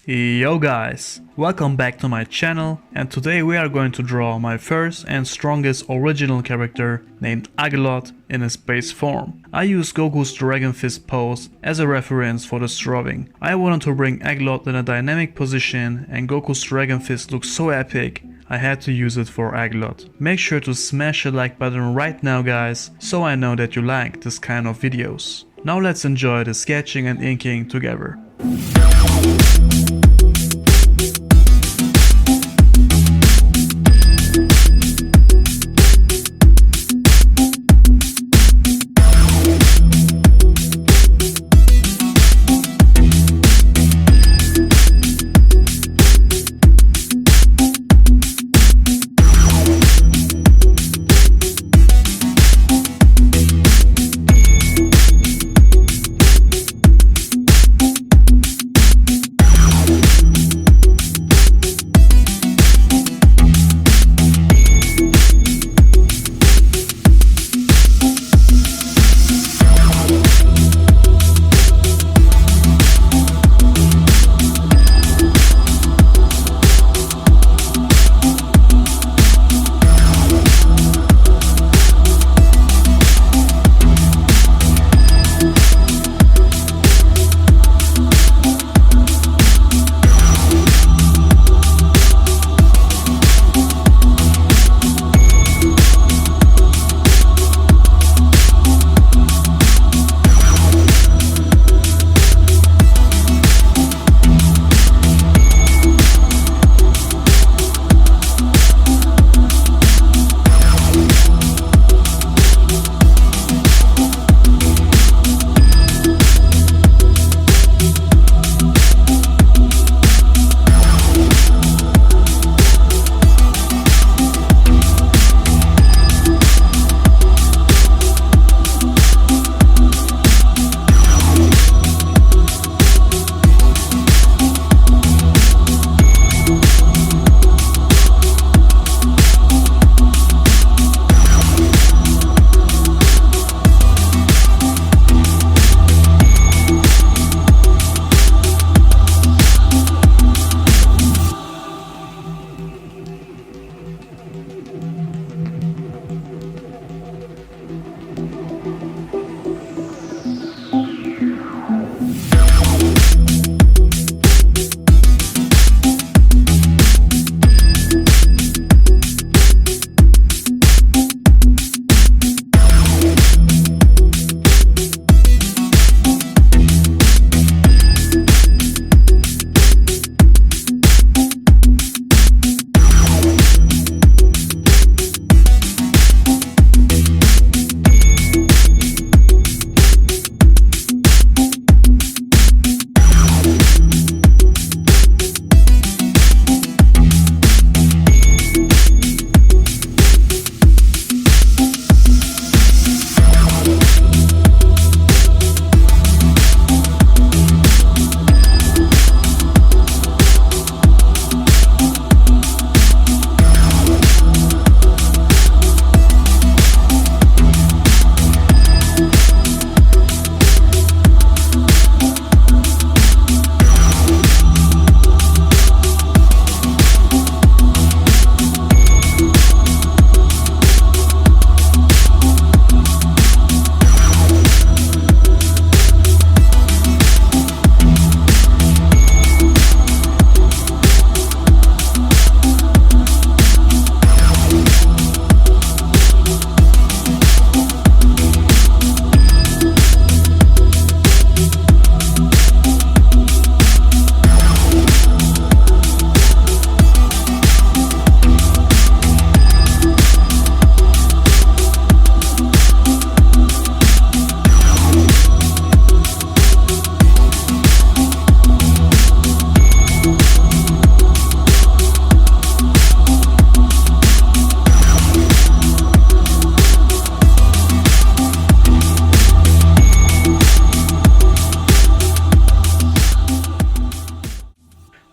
Yo guys, welcome back to my channel, and today we are going to draw my first and strongest original character named Aglot in his base form. I used Goku's Dragon Fist pose as a reference for this drawing. I wanted to bring Aglot in a dynamic position, and Goku's Dragon Fist looks so epic, I had to use it for Aglot. Make sure to smash the like button right now guys, so I know that you like this kind of videos. Now let's enjoy the sketching and inking together.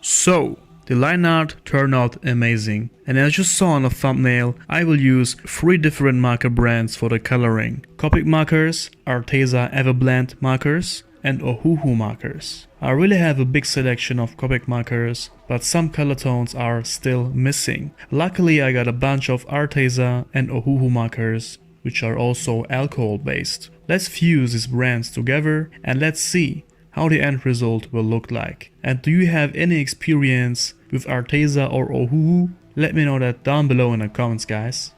So, the line art turned out amazing, and as you saw on the thumbnail, I will use 3 different marker brands for the coloring: Copic Markers, Arteza Everblend Markers, and Ohuhu markers. I really have a big selection of Copic markers, but some color tones are still missing. Luckily I got a bunch of Arteza and Ohuhu markers, which are also alcohol based. Let's fuse these brands together and let's see how the end result will look like. And do you have any experience with Arteza or Ohuhu? Let me know that down below in the comments, guys.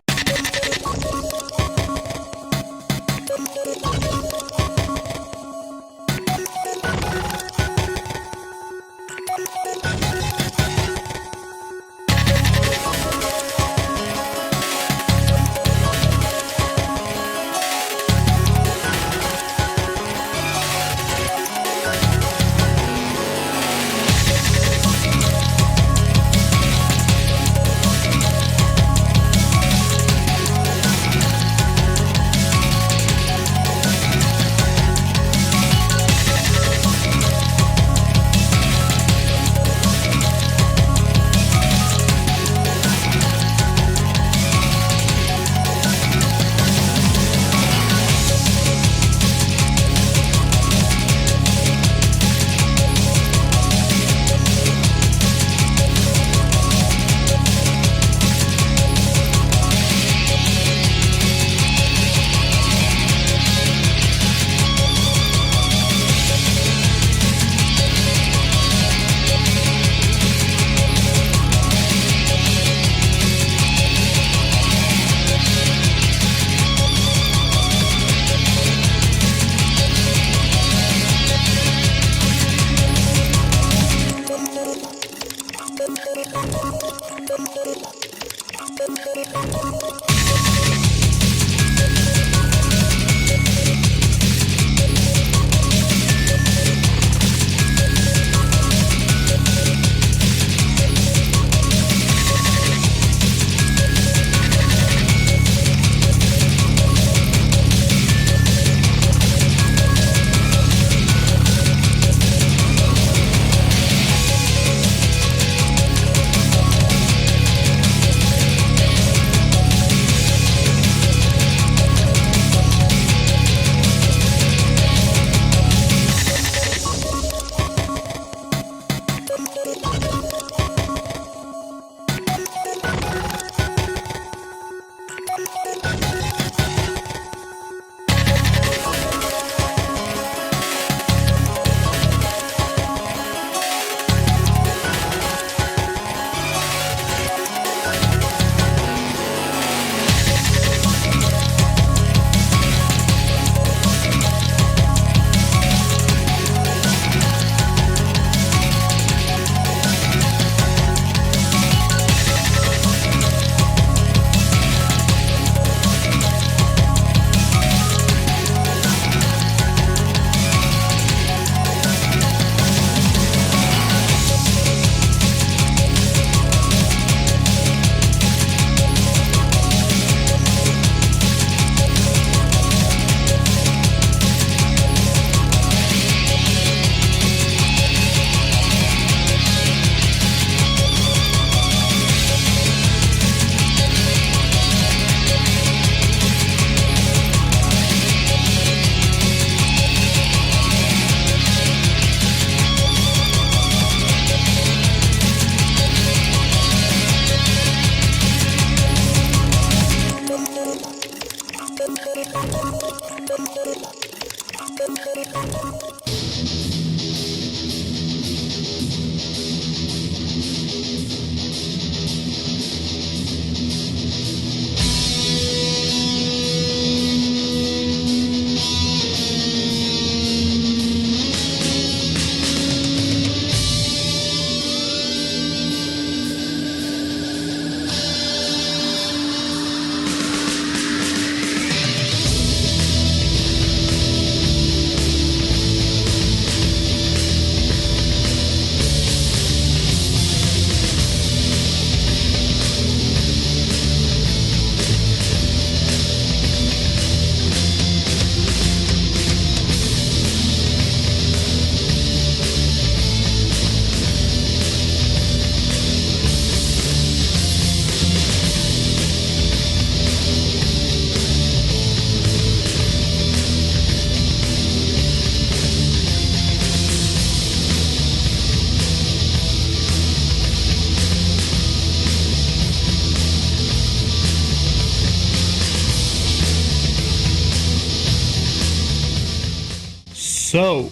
So,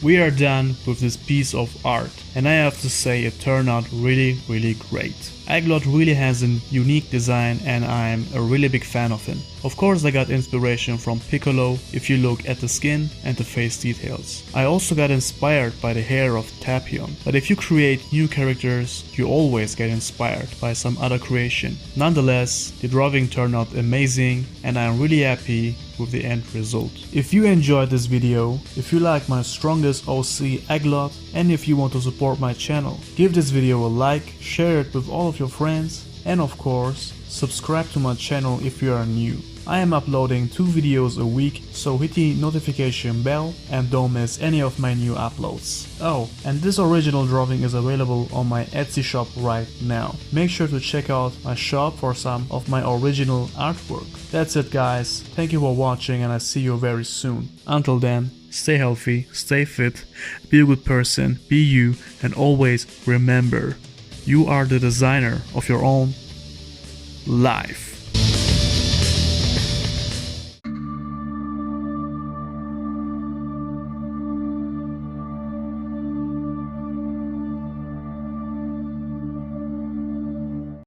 we are done with this piece of art, and I have to say it turned out really great. Aglot really has a unique design and I'm a really big fan of him. Of course I got inspiration from Piccolo if you look at the skin and the face details. I also got inspired by the hair of Tapion, but if you create new characters you always get inspired by some other creation. Nonetheless, the drawing turned out amazing and I'm really happy with the end result. If you enjoyed this video, if you like my strongest OC Aglot, and if you want to support my channel, give this video a like, share it with all of your friends, and of course, subscribe to my channel if you are new. I am uploading 2 videos a week, so hit the notification bell and don't miss any of my new uploads. Oh, and this original drawing is available on my Etsy shop right now. Make sure to check out my shop for some of my original artwork. That's it guys, thank you for watching and I see you very soon. Until then, stay healthy, stay fit, be a good person, be you, and always remember, you are the designer of your own life.